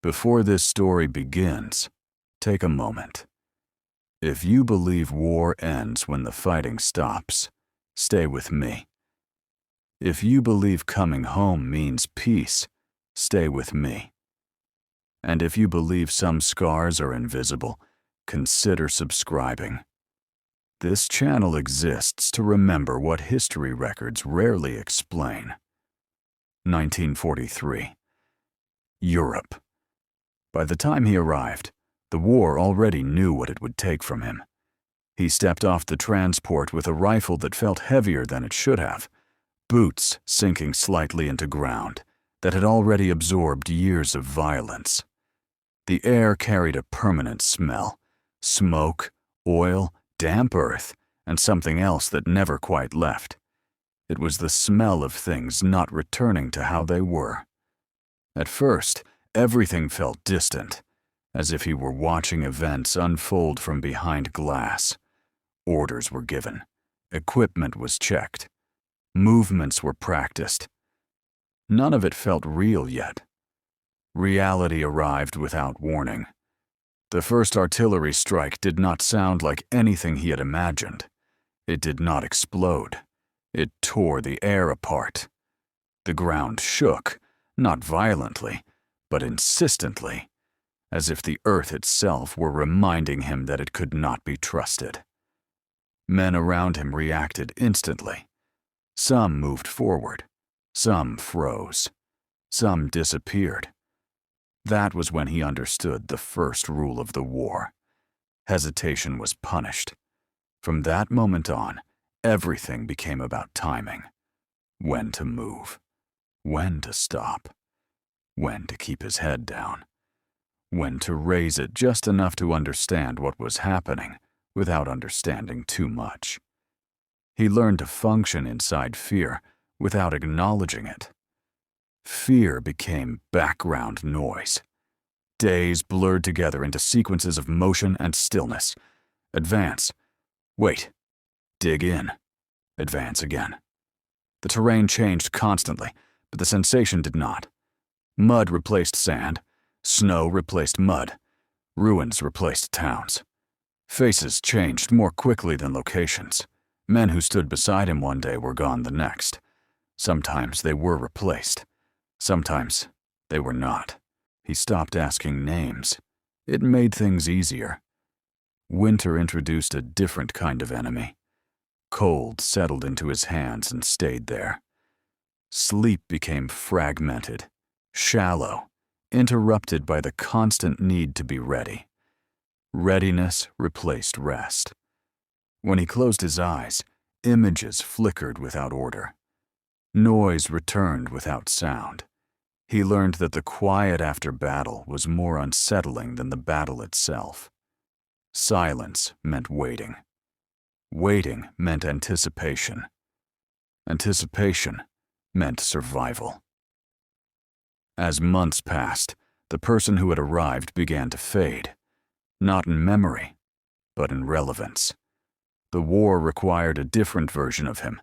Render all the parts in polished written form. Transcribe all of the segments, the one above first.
Before this story begins, take a moment. If you believe war ends when the fighting stops, stay with me. If you believe coming home means peace, stay with me. And if you believe some scars are invisible, consider subscribing. This channel exists to remember what history records rarely explain. 1943. Europe. By the time he arrived, the war already knew what it would take from him. He stepped off the transport with a rifle that felt heavier than it should have, boots sinking slightly into ground that had already absorbed years of violence. The air carried a permanent smell: smoke, oil, damp earth, and something else that never quite left. It was the smell of things not returning to how they were. At first, everything felt distant, as if he were watching events unfold from behind glass. Orders were given. Equipment was checked. Movements were practiced. None of it felt real yet. Reality arrived without warning. The first artillery strike did not sound like anything he had imagined. It did not explode. It tore the air apart. The ground shook, not violently, but insistently, as if the earth itself were reminding him that it could not be trusted. Men around him reacted instantly. Some moved forward. Some froze. Some disappeared. That was when he understood the first rule of the war. Hesitation was punished. From that moment on, everything became about timing. When to move. When to stop. When to keep his head down. When to raise it just enough to understand what was happening without understanding too much. He learned to function inside fear without acknowledging it. Fear became background noise. Days blurred together into sequences of motion and stillness. Advance. Wait. Dig in. Advance again. The terrain changed constantly, but the sensation did not. Mud replaced sand. Snow replaced mud. Ruins replaced towns. Faces changed more quickly than locations. Men who stood beside him one day were gone the next. Sometimes they were replaced. Sometimes they were not. He stopped asking names. It made things easier. Winter introduced a different kind of enemy. Cold settled into his hands and stayed there. Sleep became fragmented, shallow, interrupted by the constant need to be ready. Readiness replaced rest. When he closed his eyes, images flickered without order. Noise returned without sound. He learned that the quiet after battle was more unsettling than the battle itself. Silence meant waiting. Waiting meant anticipation. Anticipation meant survival. As months passed, the person who had arrived began to fade, not in memory, but in relevance. The war required a different version of him,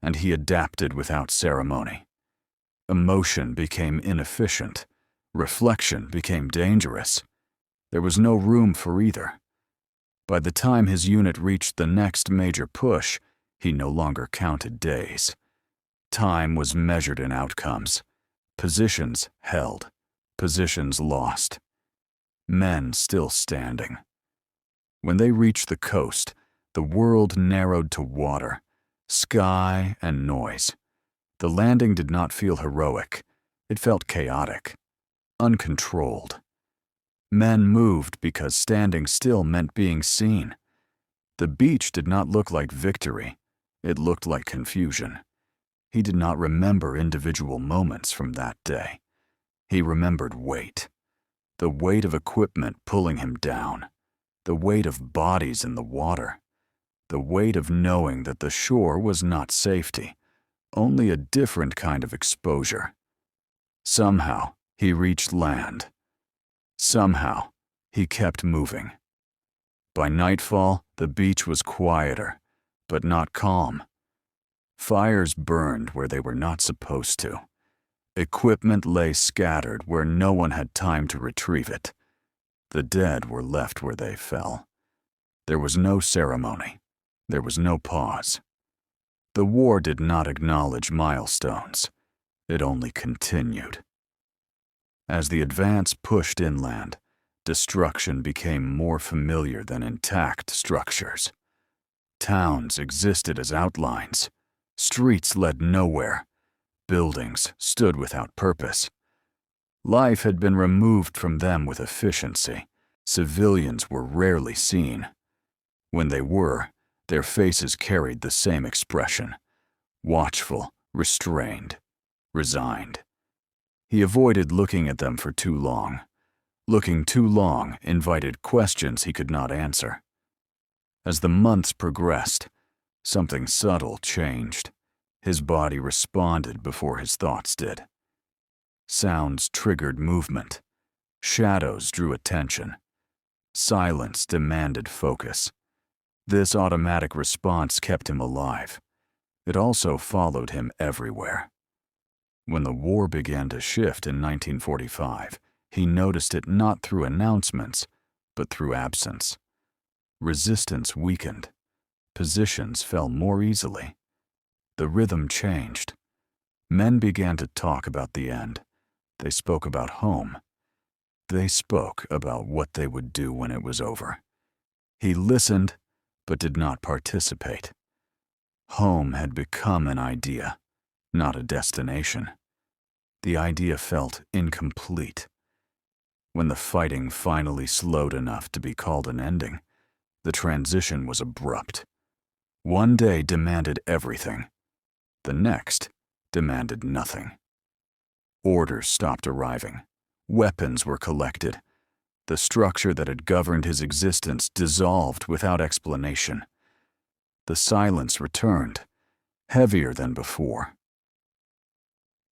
and he adapted without ceremony. Emotion became inefficient. Reflection became dangerous. There was no room for either. By the time his unit reached the next major push, he no longer counted days. Time was measured in outcomes. Positions held. Positions lost. Men still standing. When they reached the coast, the world narrowed to water, sky, and noise. The landing did not feel heroic. It felt chaotic, uncontrolled. Men moved because standing still meant being seen. The beach did not look like victory. It looked like confusion. He did not remember individual moments from that day. He remembered weight. The weight of equipment pulling him down. The weight of bodies in the water. The weight of knowing that the shore was not safety, only a different kind of exposure. Somehow, he reached land. Somehow, he kept moving. By nightfall, the beach was quieter, but not calm. Fires burned where they were not supposed to. Equipment lay scattered where no one had time to retrieve it. The dead were left where they fell. There was no ceremony. There was no pause. The war did not acknowledge milestones. It only continued. As the advance pushed inland, destruction became more familiar than intact structures. Towns existed as outlines. Streets led nowhere. Buildings stood without purpose. Life had been removed from them with efficiency. Civilians were rarely seen. When they were, their faces carried the same expression: watchful, restrained, resigned. He avoided looking at them for too long. Looking too long invited questions he could not answer. As the months progressed, something subtle changed. His body responded before his thoughts did. Sounds triggered movement. Shadows drew attention. Silence demanded focus. This automatic response kept him alive. It also followed him everywhere. When the war began to shift in 1945, he noticed it not through announcements, but through absence. Resistance weakened. Positions fell more easily. The rhythm changed. Men began to talk about the end. They spoke about home. They spoke about what they would do when it was over. He listened, but did not participate. Home had become an idea, not a destination. The idea felt incomplete. When the fighting finally slowed enough to be called an ending, the transition was abrupt. One day demanded everything. The next demanded nothing. Orders stopped arriving. Weapons were collected. The structure that had governed his existence dissolved without explanation. The silence returned, heavier than before.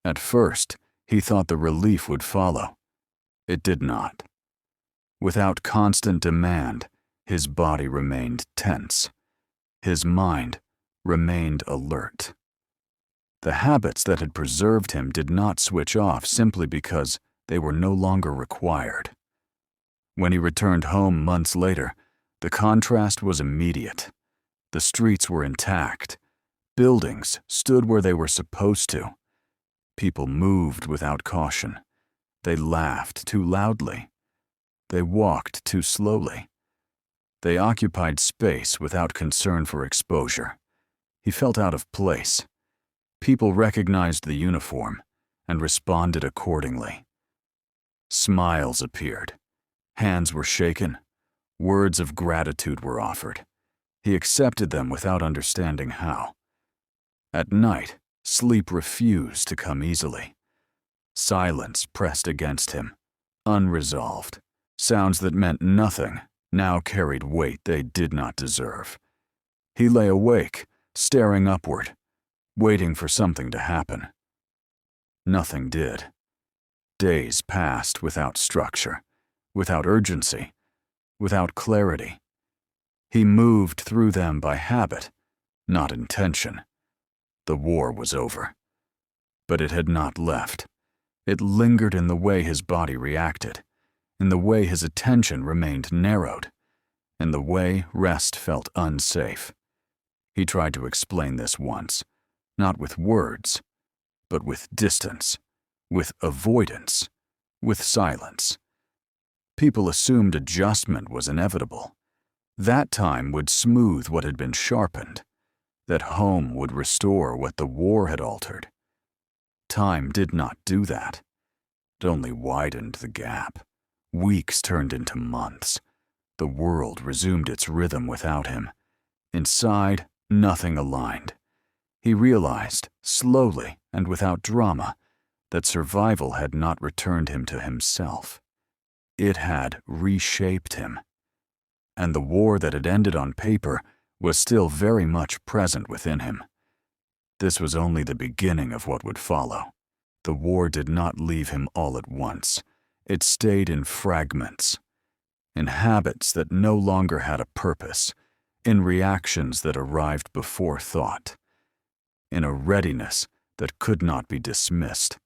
At first, he thought the relief would follow. It did not. Without constant demand, his body remained tense. His mind remained alert. The habits that had preserved him did not switch off simply because they were no longer required. When he returned home months later, the contrast was immediate. The streets were intact. Buildings stood where they were supposed to. People moved without caution. They laughed too loudly. They walked too slowly. They occupied space without concern for exposure. He felt out of place. People recognized the uniform and responded accordingly. Smiles appeared. Hands were shaken. Words of gratitude were offered. He accepted them without understanding how. At night, sleep refused to come easily. Silence pressed against him, unresolved. Sounds that meant nothing now carried weight they did not deserve. He lay awake, staring upward, waiting for something to happen. Nothing did. Days passed without structure, without urgency, without clarity. He moved through them by habit, not intention. The war was over. But it had not left. It lingered in the way his body reacted, in the way his attention remained narrowed, in the way rest felt unsafe. He tried to explain this once, not with words, but with distance, with avoidance, with silence. People assumed adjustment was inevitable. That time would smooth what had been sharpened, that home would restore what the war had altered. Time did not do that. It only widened the gap. Weeks turned into months. The world resumed its rhythm without him. Inside, nothing aligned. He realized, slowly and without drama, that survival had not returned him to himself. It had reshaped him. And the war that had ended on paper was still very much present within him. This was only the beginning of what would follow. The war did not leave him all at once. It stayed in fragments, in habits that no longer had a purpose, in reactions that arrived before thought, in a readiness that could not be dismissed.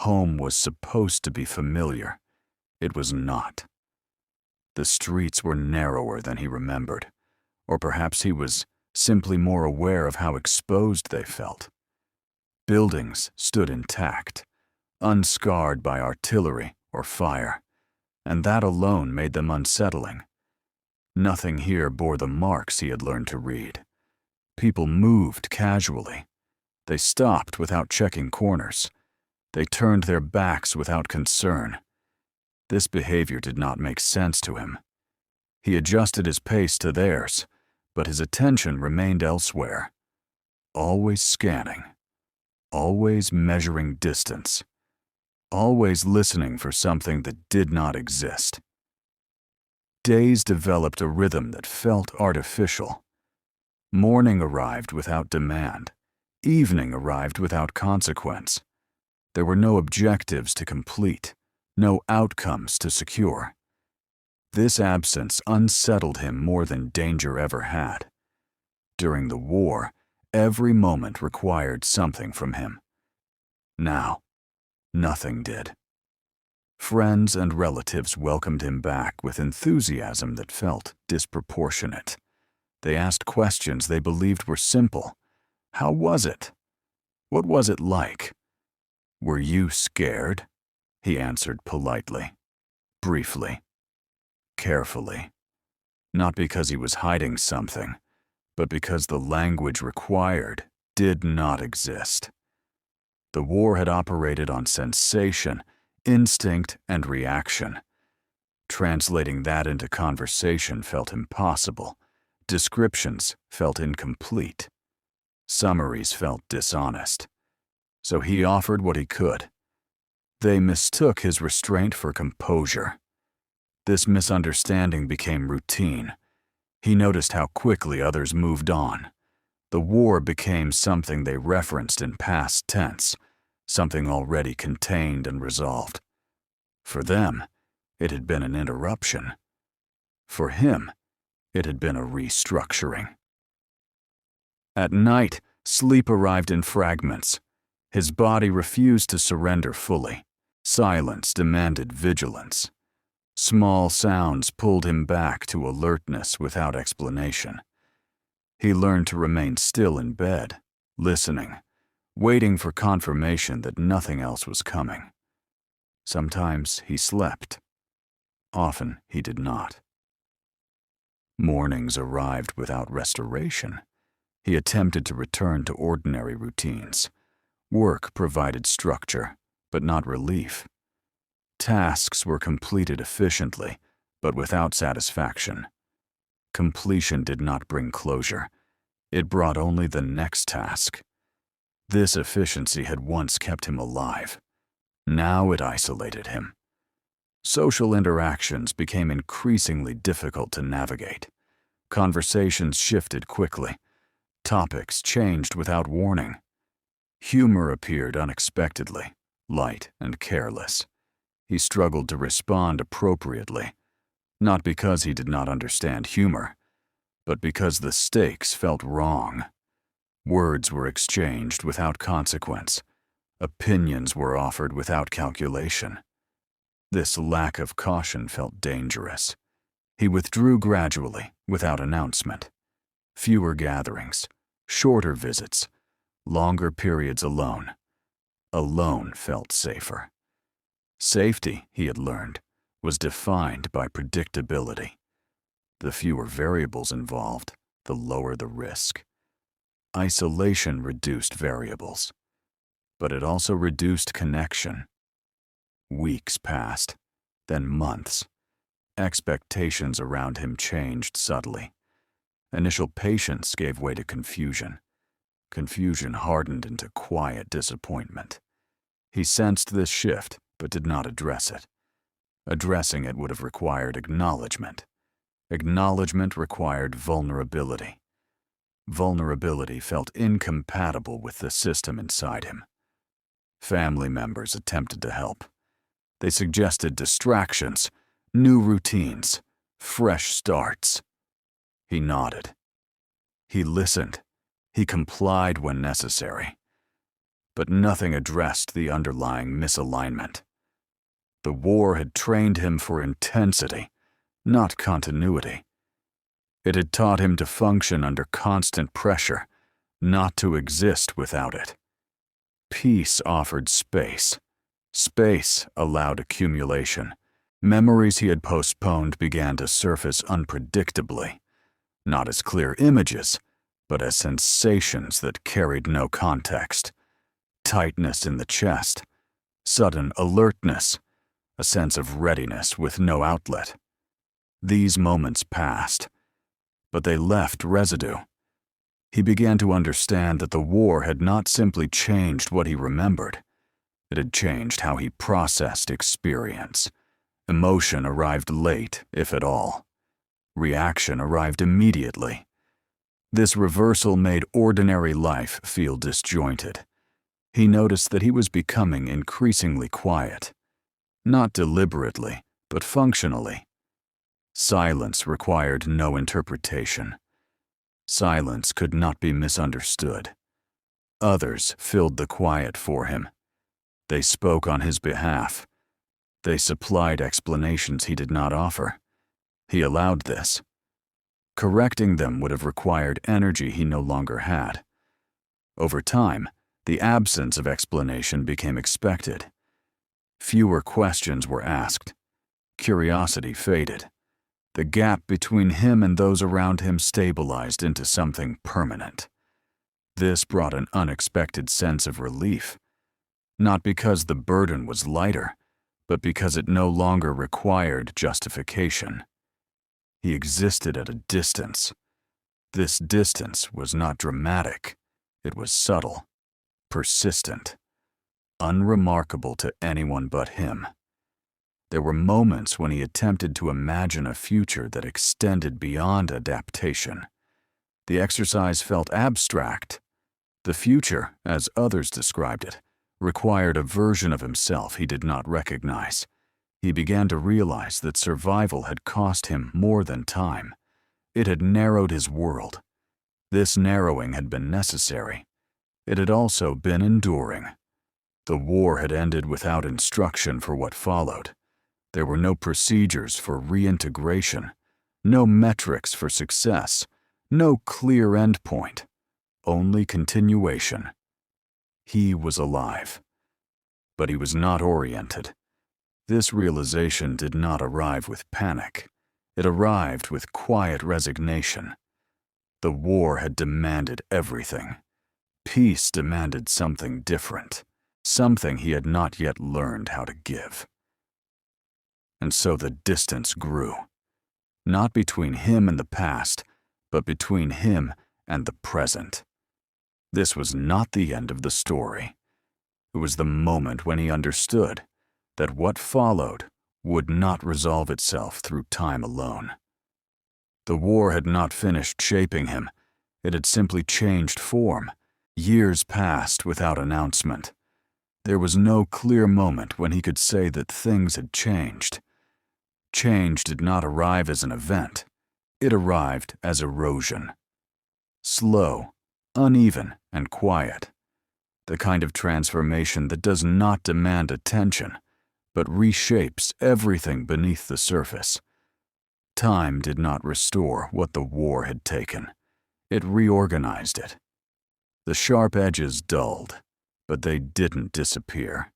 Home was supposed to be familiar. It was not. The streets were narrower than he remembered, or perhaps he was simply more aware of how exposed they felt. Buildings stood intact, unscarred by artillery or fire, and that alone made them unsettling. Nothing here bore the marks he had learned to read. People moved casually. They stopped without checking corners. They turned their backs without concern. This behavior did not make sense to him. He adjusted his pace to theirs, but his attention remained elsewhere. Always scanning. Always measuring distance. Always listening for something that did not exist. Days developed a rhythm that felt artificial. Morning arrived without demand. Evening arrived without consequence. There were no objectives to complete, no outcomes to secure. This absence unsettled him more than danger ever had. During the war, every moment required something from him. Now, nothing did. Friends and relatives welcomed him back with enthusiasm that felt disproportionate. They asked questions they believed were simple. How was it? What was it like? Were you scared? He answered politely, briefly, carefully. Not because he was hiding something, but because the language required did not exist. The war had operated on sensation, instinct, and reaction. Translating that into conversation felt impossible. Descriptions felt incomplete. Summaries felt dishonest. So he offered what he could. They mistook his restraint for composure. This misunderstanding became routine. He noticed how quickly others moved on. The war became something they referenced in past tense, something already contained and resolved. For them, it had been an interruption. For him, it had been a restructuring. At night, sleep arrived in fragments. His body refused to surrender fully. Silence demanded vigilance. Small sounds pulled him back to alertness without explanation. He learned to remain still in bed, listening, waiting for confirmation that nothing else was coming. Sometimes he slept. Often he did not. Mornings arrived without restoration. He attempted to return to ordinary routines. Work provided structure, but not relief. Tasks were completed efficiently, but without satisfaction. Completion did not bring closure. It brought only the next task. This efficiency had once kept him alive. Now it isolated him. Social interactions became increasingly difficult to navigate. Conversations shifted quickly. Topics changed without warning. Humor appeared unexpectedly, light and careless. He struggled to respond appropriately, not because he did not understand humor, but because the stakes felt wrong. Words were exchanged without consequence. Opinions were offered without calculation. This lack of caution felt dangerous. He withdrew gradually, without announcement. Fewer gatherings, shorter visits, longer periods alone. Alone felt safer. Safety, he had learned, was defined by predictability. The fewer variables involved, the lower the risk. Isolation reduced variables, but it also reduced connection. Weeks passed, then months. Expectations around him changed subtly. Initial patience gave way to confusion. Confusion hardened into quiet disappointment. He sensed this shift, but did not address it. Addressing it would have required acknowledgement. Acknowledgement required vulnerability. Vulnerability felt incompatible with the system inside him. Family members attempted to help. They suggested distractions, new routines, fresh starts. He nodded. He listened. He complied when necessary. but nothing addressed the underlying misalignment. The war had trained him for intensity, not continuity. It had taught him to function under constant pressure, not to exist without it. Peace offered space. Space allowed accumulation. Memories he had postponed began to surface unpredictably, not as clear images, but as sensations that carried no context. Tightness in the chest, sudden alertness, a sense of readiness with no outlet. These moments passed, but they left residue. He began to understand that the war had not simply changed what he remembered. It had changed how he processed experience. Emotion arrived late, if at all. Reaction arrived immediately. This reversal made ordinary life feel disjointed. He noticed that he was becoming increasingly quiet. Not deliberately, but functionally. Silence required no interpretation. Silence could not be misunderstood. Others filled the quiet for him. They spoke on his behalf. They supplied explanations he did not offer. He allowed this. Correcting them would have required energy he no longer had. Over time, the absence of explanation became expected. Fewer questions were asked. Curiosity faded. The gap between him and those around him stabilized into something permanent. This brought an unexpected sense of relief, not because the burden was lighter, but because it no longer required justification. He existed at a distance. This distance was not dramatic. It was subtle, persistent, unremarkable to anyone but him. There were moments when he attempted to imagine a future that extended beyond adaptation. The exercise felt abstract. The future, as others described it, required a version of himself he did not recognize. He began to realize that survival had cost him more than time. It had narrowed his world. This narrowing had been necessary. It had also been enduring. The war had ended without instruction for what followed. There were no procedures for reintegration, no metrics for success, no clear endpoint, only continuation. He was alive, but he was not oriented. This realization did not arrive with panic. It arrived with quiet resignation. The war had demanded everything. Peace demanded something different, something he had not yet learned how to give. And so the distance grew, not between him and the past, but between him and the present. This was not the end of the story. It was the moment when he understood that what followed would not resolve itself through time alone. The war had not finished shaping him. It had simply changed form. Years passed without announcement. There was no clear moment when he could say that things had changed. Change did not arrive as an event. It arrived as erosion. Slow, uneven, and quiet. The kind of transformation that does not demand attention, but reshapes everything beneath the surface. Time did not restore what the war had taken. It reorganized it. The sharp edges dulled, but they didn't disappear.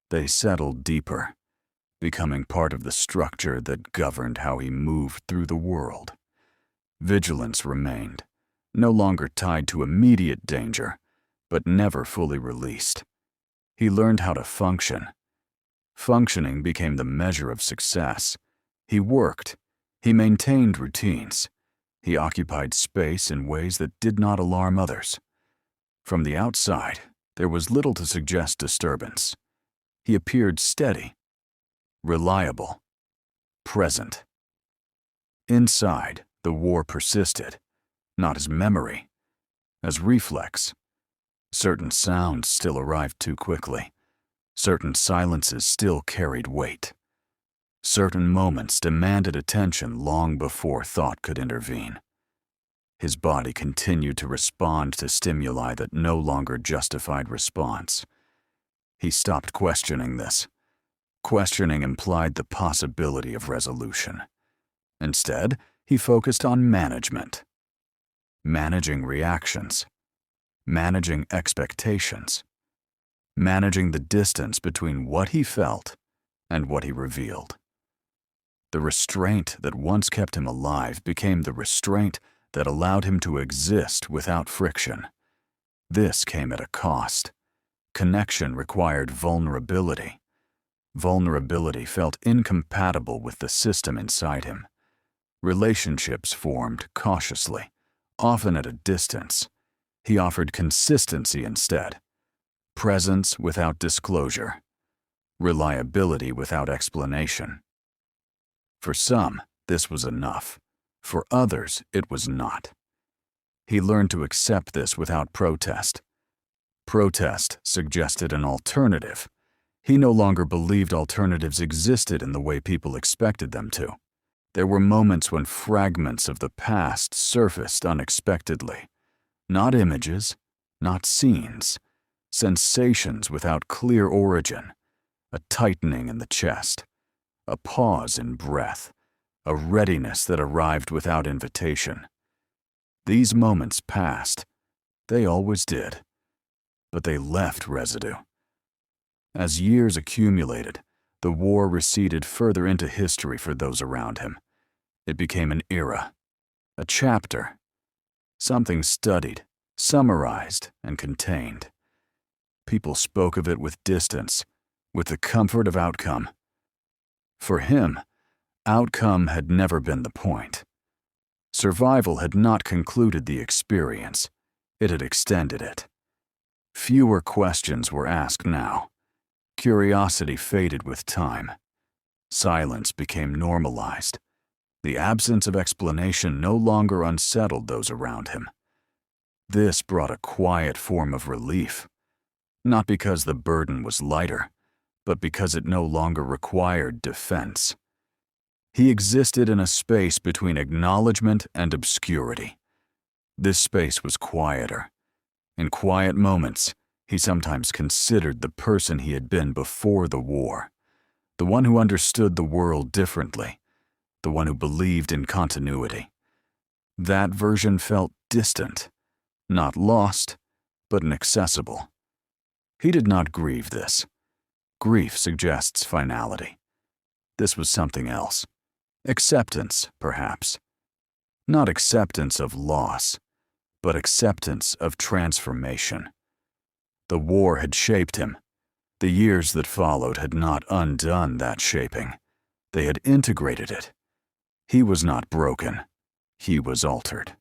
They settled deeper, becoming part of the structure that governed how he moved through the world. Vigilance remained, no longer tied to immediate danger, but never fully released. He learned how to function. Functioning became the measure of success. He worked. He maintained routines. He occupied space in ways that did not alarm others. From the outside, there was little to suggest disturbance. He appeared steady, reliable, present. Inside, the war persisted, not as memory, as reflex. Certain sounds still arrived too quickly. Certain silences still carried weight. Certain moments demanded attention long before thought could intervene. His body continued to respond to stimuli that no longer justified response. He stopped questioning this. Questioning implied the possibility of resolution. Instead, he focused on management. Managing reactions. Managing expectations. Managing the distance between what he felt and what he revealed. The restraint that once kept him alive became the restraint that allowed him to exist without friction. This came at a cost. Connection required vulnerability. Vulnerability felt incompatible with the system inside him. Relationships formed cautiously, often at a distance. He offered consistency instead. Presence without disclosure. Reliability without explanation. For some, this was enough. For others, it was not. He learned to accept this without protest. Protest suggested an alternative. He no longer believed alternatives existed in the way people expected them to. There were moments when fragments of the past surfaced unexpectedly. Not images, not scenes, sensations without clear origin, a tightening in the chest, a pause in breath, a readiness that arrived without invitation. These moments passed. They always did. But they left residue. As years accumulated, the war receded further into history for those around him. It became an era, a chapter, something studied, summarized, and contained. People spoke of it with distance, with the comfort of outcome. For him, outcome had never been the point. Survival had not concluded the experience. It had extended it. Fewer questions were asked now. Curiosity faded with time. Silence became normalized. The absence of explanation no longer unsettled those around him. This brought a quiet form of relief, not because the burden was lighter, but because it no longer required defense. He existed in a space between acknowledgement and obscurity. This space was quieter. In quiet moments, he sometimes considered the person he had been before the war, the one who understood the world differently, the one who believed in continuity. That version felt distant, not lost, but inaccessible. He did not grieve this. Grief suggests finality. This was something else. Acceptance, perhaps. Not acceptance of loss, but acceptance of transformation. The war had shaped him. The years that followed had not undone that shaping. They had integrated it. He was not broken. He was altered.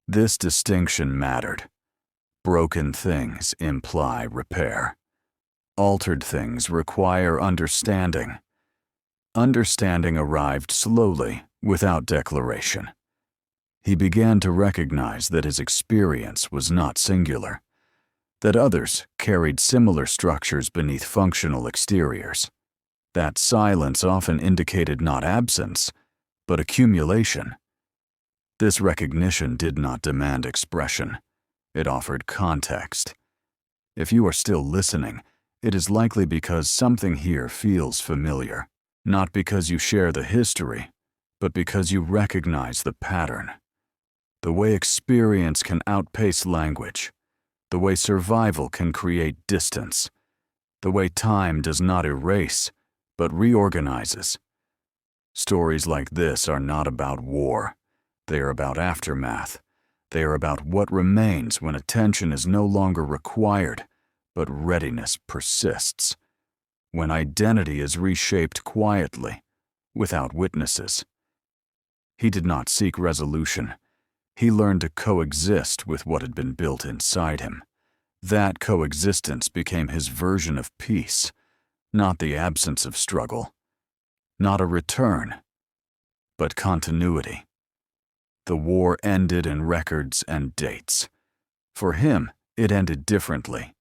This distinction mattered. Broken things imply repair. Altered things require understanding. Understanding arrived slowly, without declaration. He began to recognize that his experience was not singular, that others carried similar structures beneath functional exteriors. That silence often indicated not absence, but accumulation. This recognition did not demand expression. It offered context. If you are still listening, it is likely because something here feels familiar, not because you share the history, but because you recognize the pattern. The way experience can outpace language, the way survival can create distance, the way time does not erase, but reorganizes. Stories like this are not about war. They are about aftermath. They are about what remains when attention is no longer required, but readiness persists. When identity is reshaped quietly, without witnesses. He did not seek resolution. He learned to coexist with what had been built inside him. That coexistence became his version of peace, not the absence of struggle, not a return, but continuity. The war ended in records and dates. For him, it ended differently.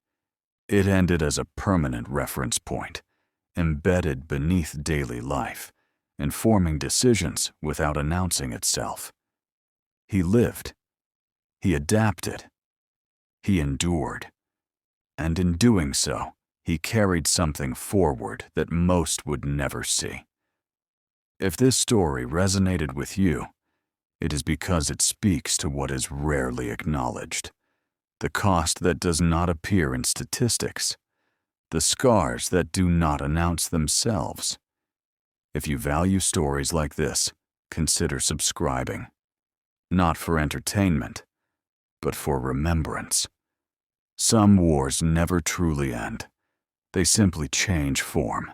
It ended as a permanent reference point, embedded beneath daily life, informing decisions without announcing itself. He lived He adapted. He endured. And in doing so, he carried something forward that most would never see. If this story resonated with you, it is because it speaks to what is rarely acknowledged, the cost that does not appear in statistics, the scars that do not announce themselves. If you value stories like this, consider subscribing. Not for entertainment, but for remembrance. Some wars never truly end. They simply change form.